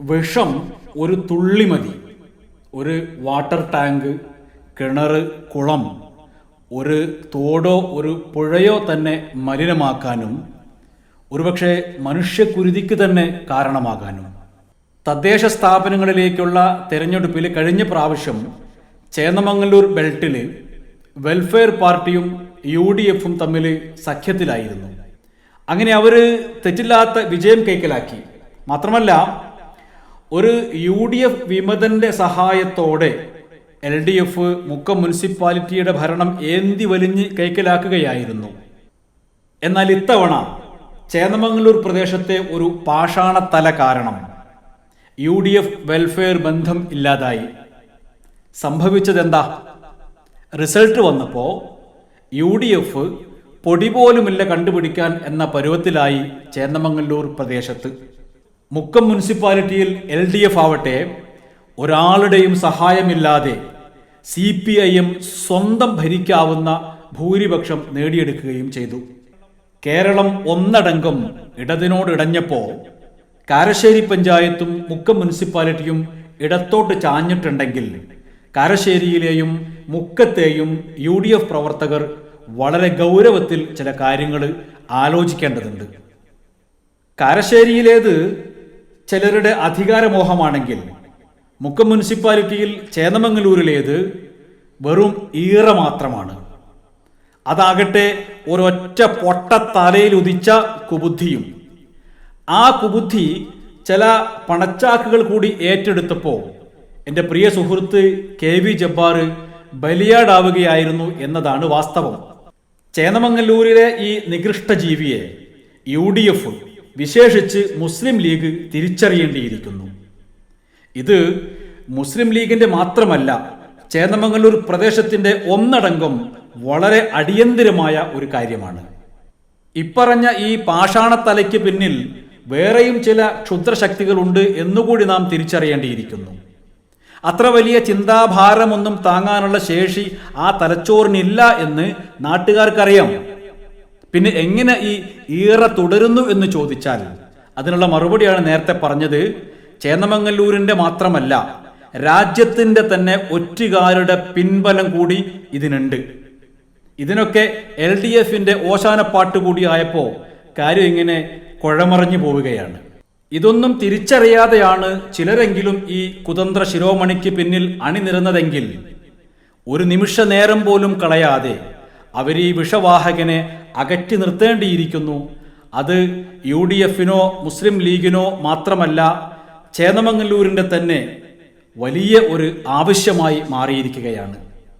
വിഷം ഒരു തുള്ളി മതി ഒരു വാട്ടർ ടാങ്ക്, കിണർ, കുളം, ഒരു തോടോ ഒരു പുഴയോ തന്നെ മലിനമാക്കാനും ഒരുപക്ഷെ മനുഷ്യക്കുരുതിക്ക് തന്നെ കാരണമാകാനും. തദ്ദേശ സ്ഥാപനങ്ങളിലേക്കുള്ള തെരഞ്ഞെടുപ്പിൽ കഴിഞ്ഞ പ്രാവശ്യം ചേന്നമംഗല്ലൂർ ബെൽറ്റിൽ വെൽഫെയർ പാർട്ടിയും UDFും തമ്മിൽ സഖ്യത്തിലായിരുന്നു. അങ്ങനെ അവർ തെറ്റില്ലാത്ത വിജയം കൈക്കലാക്കി. മാത്രമല്ല, ഒരു UDF വിമതന്റെ സഹായത്തോടെ LDF മുക്കം മുനിസിപ്പാലിറ്റിയുടെ ഭരണം ഏന്തി വലിഞ്ഞ് കൈക്കലാക്കുകയായിരുന്നു. എന്നാൽ ഇത്തവണ ചേന്നമംഗല്ലൂർ പ്രദേശത്തെ ഒരു പാഷാണത്തല കാരണം UDF വെൽഫെയർ ബന്ധം ഇല്ലാതായി. സംഭവിച്ചതെന്താ? റിസൾട്ട് വന്നപ്പോൾ UDF പൊടി പോലുമില്ല കണ്ടുപിടിക്കാൻ എന്ന പരുവത്തിലായി ചേന്നമംഗല്ലൂർ പ്രദേശത്ത്. മുക്കം മുനിസിപ്പാലിറ്റിയിൽ LDF ആവട്ടെ ഒരാളുടെയും സഹായമില്ലാതെ CPIM സ്വന്തം ഭരിക്കാവുന്ന ഭൂരിപക്ഷം നേടിയെടുക്കുകയും ചെയ്തു. കേരളം ഒന്നടങ്കം ഇടതിനോടിടഞ്ഞപ്പോൾ കാരശ്ശേരി പഞ്ചായത്തും മുക്കം മുനിസിപ്പാലിറ്റിയും ഇടത്തോട്ട് ചാഞ്ഞിട്ടുണ്ടെങ്കിൽ കാരശ്ശേരിയിലെയും മുക്കത്തെയും UDF പ്രവർത്തകർ വളരെ ഗൗരവത്തിൽ ചില കാര്യങ്ങൾ ആലോചിക്കേണ്ടതുണ്ട്. കാരശ്ശേരിയിലേത് ചിലരുടെ അധികാരമോഹമാണെങ്കിൽ മുക്കം മുനിസിപ്പാലിറ്റിയിൽ ചേന്നമംഗലൂരിലേത് വെറും ഈറ മാത്രമാണ്. അതാകട്ടെ ഒരൊറ്റ പൊട്ട തലയിൽ ഉദിച്ച കുബുദ്ധിയും. ആ കുബുദ്ധി ചില പണച്ചാക്കുകൾ കൂടി ഏറ്റെടുത്തപ്പോൾ എൻ്റെ പ്രിയ സുഹൃത്ത് KV ജബ്ബാർ ബലിയാടാവുകയായിരുന്നു എന്നതാണ് വാസ്തവം. ചേന്നമംഗല്ലൂരിലെ ഈ നികൃഷ്ട ജീവിയെ UDF, വിശേഷിച്ച് മുസ്ലിം ലീഗ് തിരിച്ചറിയേണ്ടിയിരിക്കുന്നു. ഇത് മുസ്ലിം ലീഗിന്റെ മാത്രമല്ല, ചേന്നമംഗല്ലൂർ പ്രദേശത്തിന്റെ ഒന്നടങ്കം വളരെ അടിയന്തിരമായ ഒരു കാര്യമാണ്. ഇപ്പറഞ്ഞ ഈ പാഷാണത്തലയ്ക്ക് പിന്നിൽ വേറെയും ചില ക്ഷുദ്രശക്തികളുണ്ട് എന്നുകൂടി നാം തിരിച്ചറിയേണ്ടിയിരിക്കുന്നു. അത്ര വലിയ ചിന്താഭാരമൊന്നും താങ്ങാനുള്ള ശേഷി ആ തലച്ചോറിനില്ല എന്ന് നാട്ടുകാർക്കറിയാം. പിന്നെ എങ്ങനെ ഈ ഈറ തുടരുന്നു എന്ന് ചോദിച്ചാൽ അതിനുള്ള മറുപടിയാണ് നേരത്തെ പറഞ്ഞത്. ചേന്നമംഗല്ലൂരിന്റെ മാത്രമല്ല, രാജ്യത്തിന്റെ തന്നെ ഒറ്റുകാരുടെ പിൻബലം കൂടി ഇതിനുണ്ട്. ഇതിനൊക്കെ LDFന്റെ ഓശാനപ്പാട്ട് കൂടി ആയപ്പോൾ കാര്യം ഇങ്ങനെ കുഴമറിഞ്ഞു പോവുകയാണ്. ഇതൊന്നും തിരിച്ചറിയാതെയാണ് ചിലരെങ്കിലും ഈ കുതന്ത്ര ശിരോമണിക്ക് പിന്നിൽ അണിനിരന്നതെങ്കിൽ ഒരു നിമിഷ നേരം പോലും കളയാതെ അവർ ഈ വിഷവാഹകനെ അകറ്റി നിർത്തേണ്ടിയിരിക്കുന്നു. അത് UDFനോ മുസ്ലിം ലീഗിനോ മാത്രമല്ല, ചേന്നമംഗല്ലൂരിൻ്റെ തന്നെ വലിയ ഒരു ആവശ്യമായി മാറിയിരിക്കുകയാണ്.